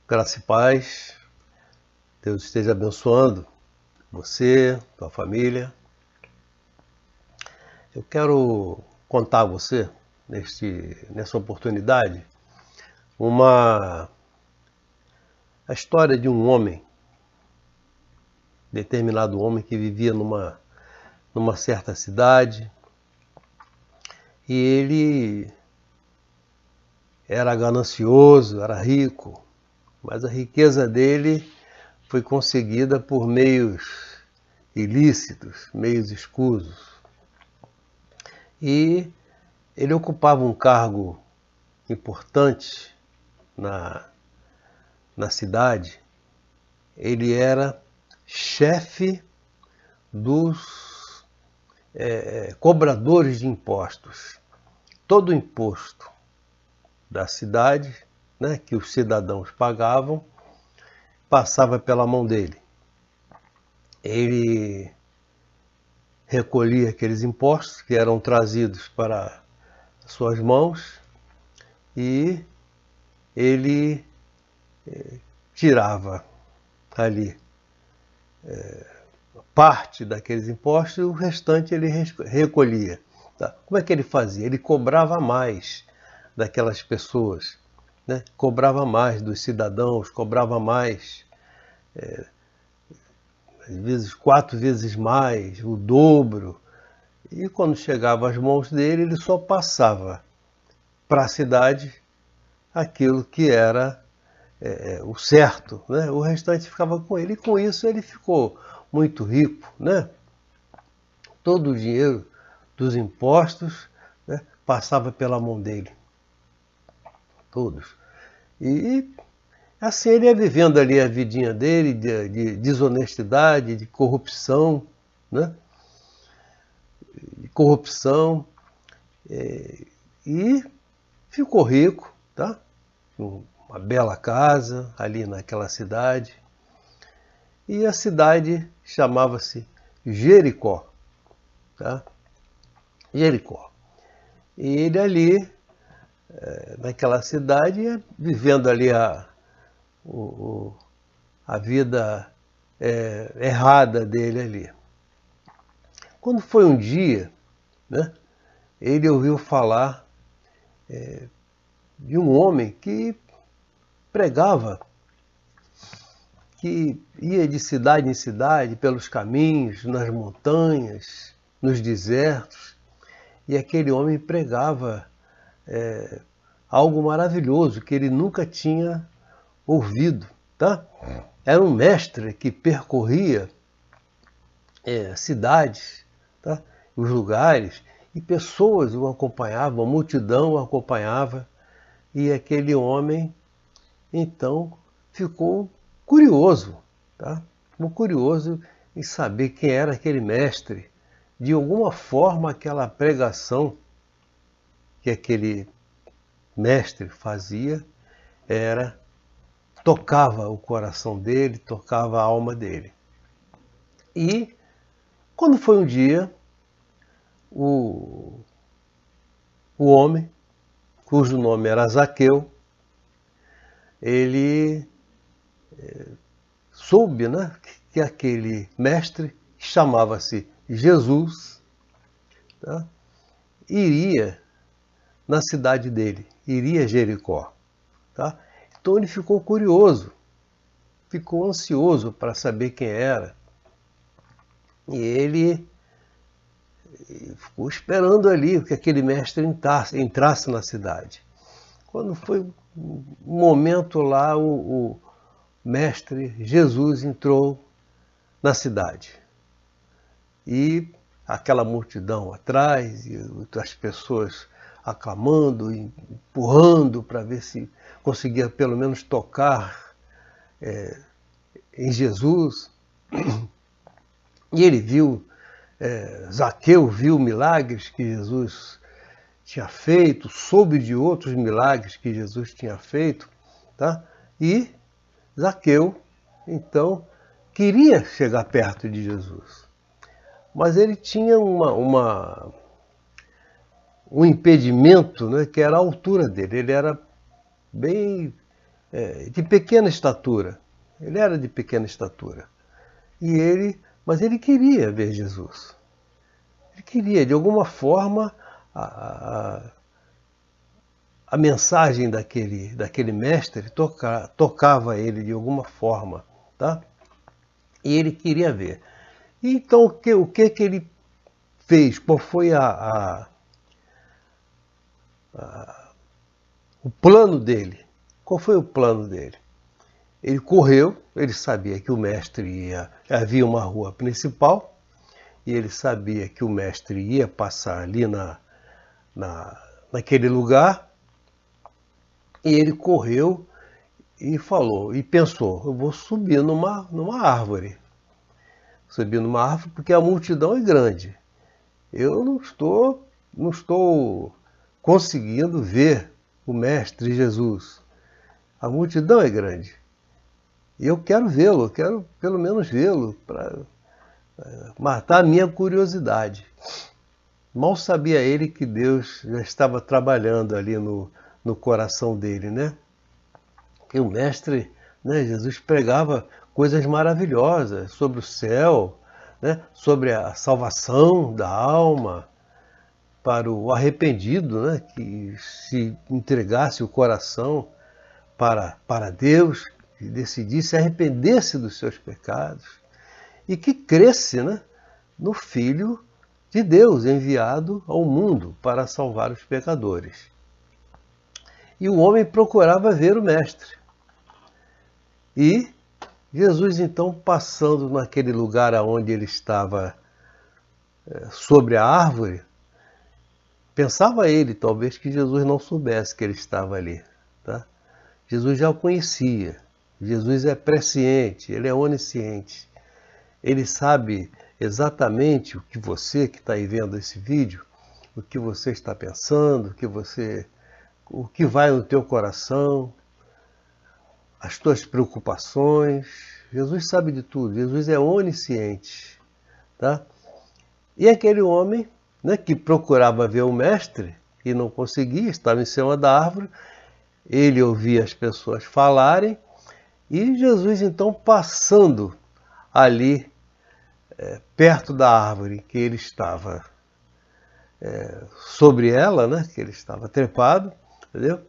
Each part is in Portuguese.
Graça e paz, Deus esteja abençoando você, tua família. Eu quero contar a você, nessa oportunidade, a história de um homem, determinado homem que vivia numa certa cidade, e ele era ganancioso, era rico, mas a riqueza dele foi conseguida por meios ilícitos, meios escusos. E ele ocupava um cargo importante na cidade. Ele era chefe dos cobradores de impostos. Todo o imposto da cidade, né, que os cidadãos pagavam, passava pela mão dele. Ele recolhia aqueles impostos que eram trazidos para suas mãos e ele tirava ali parte daqueles impostos e o restante ele recolhia. Tá? Como é que ele fazia? Ele cobrava mais daquelas pessoas, né? Cobrava mais dos cidadãos, cobrava mais, às vezes 4 vezes mais, o dobro. E quando chegava às mãos dele, ele só passava para a cidade aquilo que era o certo, né? O restante ficava com ele. E com isso ele ficou muito rico, né? Todo o dinheiro dos impostos, né, passava pela mão dele. Todos. E assim ele ia vivendo ali a vidinha dele, de desonestidade, de corrupção, né? De corrupção. E ficou rico, tá? Uma bela casa ali naquela cidade. E a cidade chamava-se Jericó, tá? Jericó. E ele ali, naquela cidade, vivendo ali a vida errada dele ali. Quando foi um dia, né, ele ouviu falar de um homem que pregava, que ia de cidade em cidade, pelos caminhos, nas montanhas, nos desertos, e aquele homem pregava algo maravilhoso que ele nunca tinha ouvido, tá? Era um mestre que percorria cidades, tá? Os lugares, e pessoas o acompanhavam, a multidão o acompanhava, e aquele homem, então, ficou curioso, tá? Ficou curioso em saber quem era aquele mestre. De alguma forma, aquela pregação que aquele mestre fazia tocava o coração dele, tocava a alma dele. E quando foi um dia, o homem, cujo nome era Zaqueu, ele soube, né, que aquele mestre, que chamava-se Jesus, tá, iria na cidade dele, iria a Jericó. Tá? Então ele ficou curioso, ficou ansioso para saber quem era. E ele ficou esperando ali que aquele mestre entrasse na cidade. Quando foi um momento lá, o mestre Jesus entrou na cidade. E aquela multidão atrás, e as pessoas aclamando, empurrando para ver se conseguia pelo menos tocar em Jesus. E ele viu, Zaqueu viu milagres que Jesus tinha feito, soube de outros milagres que Jesus tinha feito, tá? E Zaqueu, então, queria chegar perto de Jesus. Mas ele tinha um impedimento, né, que era a altura dele. Ele era bem de pequena estatura. Ele era de pequena estatura. Mas ele queria ver Jesus. Ele queria, de alguma forma, a mensagem daquele mestre tocava ele de alguma forma, tá? E ele queria ver. Então, o que ele fez? Qual foi o plano dele? Qual foi o plano dele? Ele correu, ele sabia que o mestre havia uma rua principal, e ele sabia que o mestre ia passar ali naquele lugar, e ele correu e falou, e pensou, eu vou subir numa árvore. Subir numa árvore porque a multidão é grande. Eu não estou conseguindo ver o mestre Jesus. A multidão é grande. E eu quero vê-lo, eu quero pelo menos vê-lo para matar a minha curiosidade. Mal sabia ele que Deus já estava trabalhando ali no coração dele, né? Que o mestre, né, Jesus pregava coisas maravilhosas sobre o céu, né, sobre a salvação da alma, para o arrependido, né, que se entregasse o coração para Deus, que decidisse arrepender-se dos seus pecados e que cresce, né, no Filho de Deus enviado ao mundo para salvar os pecadores. E o homem procurava ver o mestre. E Jesus, então, passando naquele lugar onde ele estava sobre a árvore, pensava ele, talvez, que Jesus não soubesse que ele estava ali. Tá? Jesus já o conhecia. Jesus é presciente, ele é onisciente. Ele sabe exatamente o que você que está aí vendo esse vídeo, o que você está pensando, o que vai no teu coração, as tuas preocupações. Jesus sabe de tudo, Jesus é onisciente. Tá? E aquele homem, né, que procurava ver o mestre e não conseguia, estava em cima da árvore, ele ouvia as pessoas falarem e Jesus então passando ali perto da árvore que ele estava sobre ela, né, que ele estava trepado, entendeu?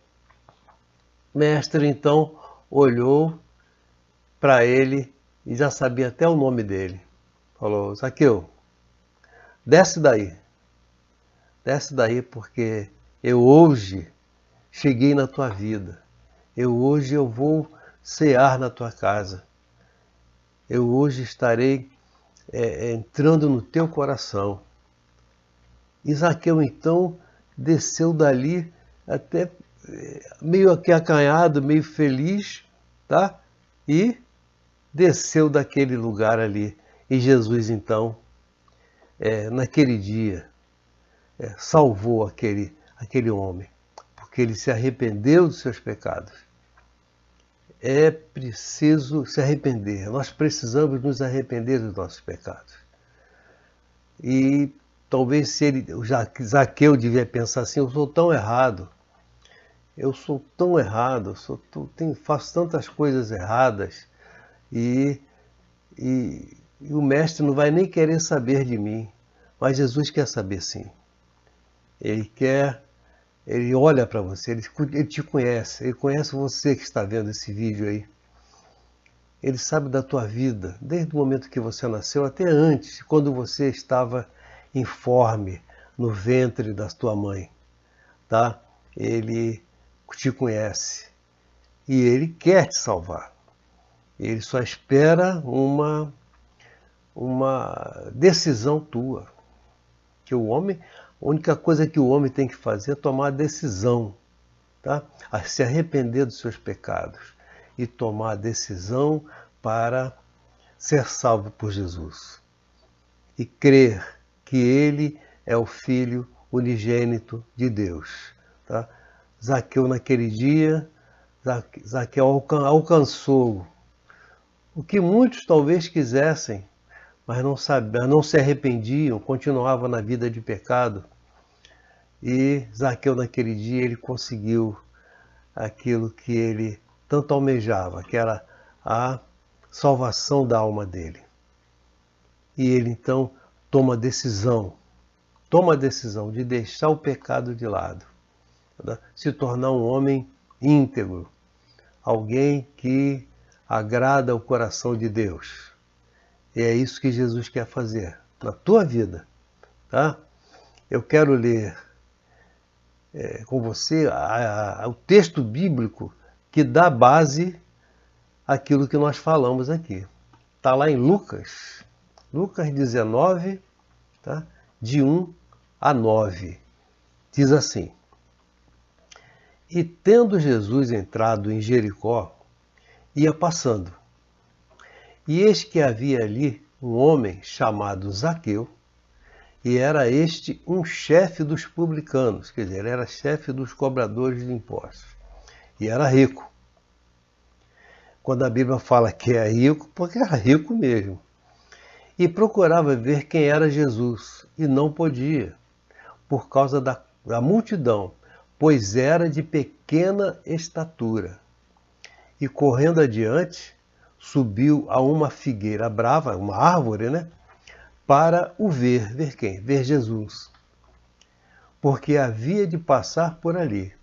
O mestre então olhou para ele e já sabia até o nome dele. Falou, Zaqueu, desce daí porque eu hoje cheguei na tua vida. Hoje eu vou cear na tua casa. Eu hoje estarei entrando no teu coração. E Zaqueu então desceu dali até meio que acanhado, meio feliz, tá? E desceu daquele lugar ali. E Jesus então, naquele dia, salvou aquele homem, porque ele se arrependeu dos seus pecados. É preciso se arrepender, nós precisamos nos arrepender dos nossos pecados. E talvez o Zaqueu devia pensar assim, eu sou tão errado, faço tantas coisas erradas e o mestre não vai nem querer saber de mim, mas Jesus quer saber sim. Ele olha para você, ele te conhece, ele conhece você que está vendo esse vídeo aí. Ele sabe da tua vida, desde o momento que você nasceu até antes, quando você estava informe no ventre da tua mãe, tá? Ele te conhece e ele quer te salvar. Ele só espera uma decisão tua. Que a única coisa que o homem tem que fazer é tomar a decisão, tá? A se arrepender dos seus pecados e tomar a decisão para ser salvo por Jesus. E crer que ele é o Filho unigênito de Deus. Tá? Zaqueu naquele dia, Zaqueu alcançou o que muitos talvez quisessem, mas não se arrependiam, continuavam na vida de pecado. E Zaqueu naquele dia ele conseguiu aquilo que ele tanto almejava, que era a salvação da alma dele. E ele então toma a decisão de deixar o pecado de lado, né? Se tornar um homem íntegro, alguém que agrada o coração de Deus. E é isso que Jesus quer fazer na tua vida, tá? Eu quero ler com você o texto bíblico que dá base àquilo que nós falamos aqui. Está lá em Lucas 19, tá? De 1 a 9. Diz assim: E tendo Jesus entrado em Jericó, ia passando. E eis que havia ali um homem chamado Zaqueu, e era este um chefe dos publicanos, quer dizer, era chefe dos cobradores de impostos, e era rico. Quando a Bíblia fala que é rico, porque era rico mesmo. E procurava ver quem era Jesus, e não podia, por causa da multidão, pois era de pequena estatura. E correndo adiante, subiu a uma figueira brava, uma árvore, né? Para o ver. Ver quem? Ver Jesus. Porque havia de passar por ali.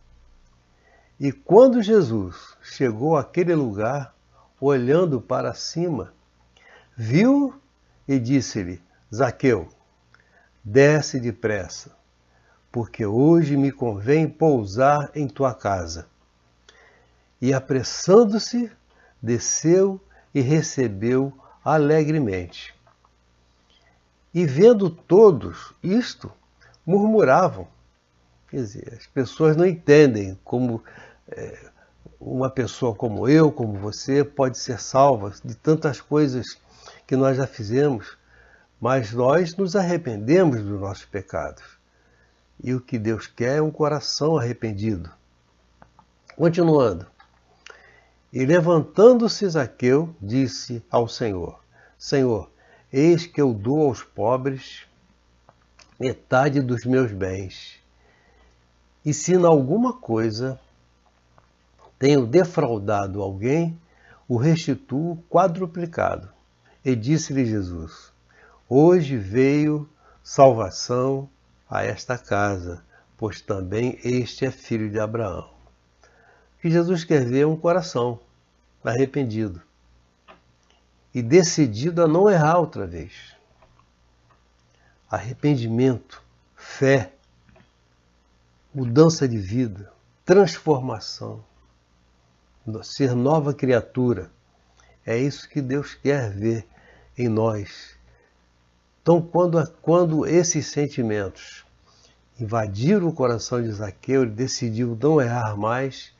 E quando Jesus chegou àquele lugar, olhando para cima, viu e disse-lhe: Zaqueu, desce depressa, porque hoje me convém pousar em tua casa. E apressando-se, desceu e recebeu alegremente. E vendo todos isto, murmuravam. Quer dizer, as pessoas não entendem como uma pessoa como eu, como você, pode ser salva de tantas coisas que nós já fizemos, mas nós nos arrependemos dos nossos pecados. E o que Deus quer é um coração arrependido. Continuando. E levantando-se Zaqueu, disse ao Senhor: Senhor, eis que eu dou aos pobres metade dos meus bens. E se em alguma coisa tenho defraudado alguém, o restituo quadruplicado. E disse-lhe Jesus: Hoje veio salvação a esta casa, pois também este é filho de Abraão. O que Jesus quer ver é um coração arrependido e decidido a não errar outra vez. Arrependimento, fé, mudança de vida, transformação, ser nova criatura. É isso que Deus quer ver em nós. Então, quando esses sentimentos invadiram o coração de Zaqueu, ele decidiu não errar mais,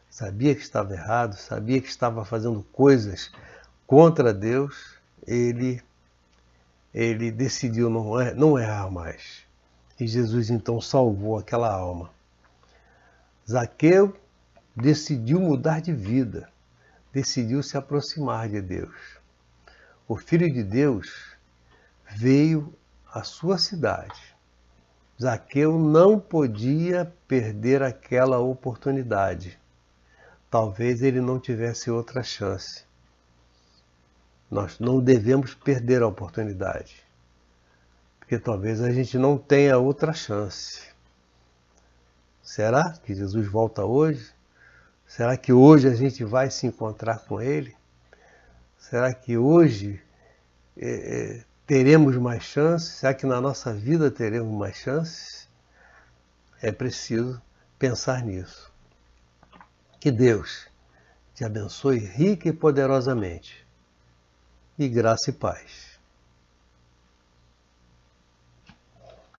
sabia que estava errado, sabia que estava fazendo coisas contra Deus, ele decidiu não errar mais. E Jesus então salvou aquela alma. Zaqueu decidiu mudar de vida, decidiu se aproximar de Deus. O Filho de Deus veio à sua cidade. Zaqueu não podia perder aquela oportunidade. Talvez ele não tivesse outra chance. Nós não devemos perder a oportunidade, porque talvez a gente não tenha outra chance. Será que Jesus volta hoje? Será que hoje a gente vai se encontrar com Ele? Será que hoje teremos mais chances? Será que na nossa vida teremos mais chances? É preciso pensar nisso. Que Deus te abençoe rica e poderosamente. E graça e paz.